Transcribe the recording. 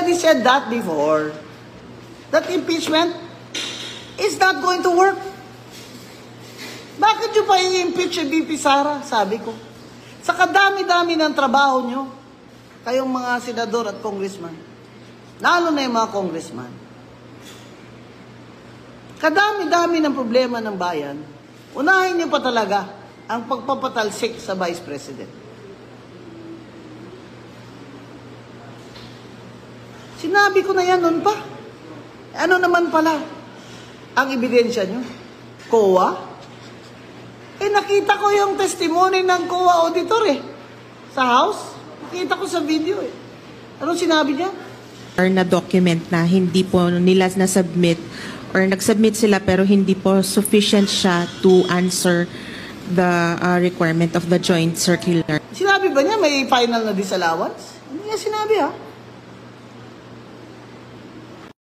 already said that before. That impeachment is not going to work. Bakit nyo pa i-impeach si VP Sara? Sabi ko. Sa kadami-dami ng trabaho nyo, kayong mga senador at congressman, lalo na yung mga congressman, kadami-dami ng problema ng bayan, unahin nyo pa talaga ang pagpapatalsik sa Vice President. Sinabi ko na yan noon pa. Ano naman pala ang ebidensya nyo? COA? Nakita ko yung testimony ng COA auditor sa House. Nakita ko sa video Anong sinabi niya? Na document na hindi po nila na-submit or nag-submit sila pero hindi po sufficient siya to answer the requirement of the joint circular. Sinabi ba niya may final na disallowance? Hindi niya sinabi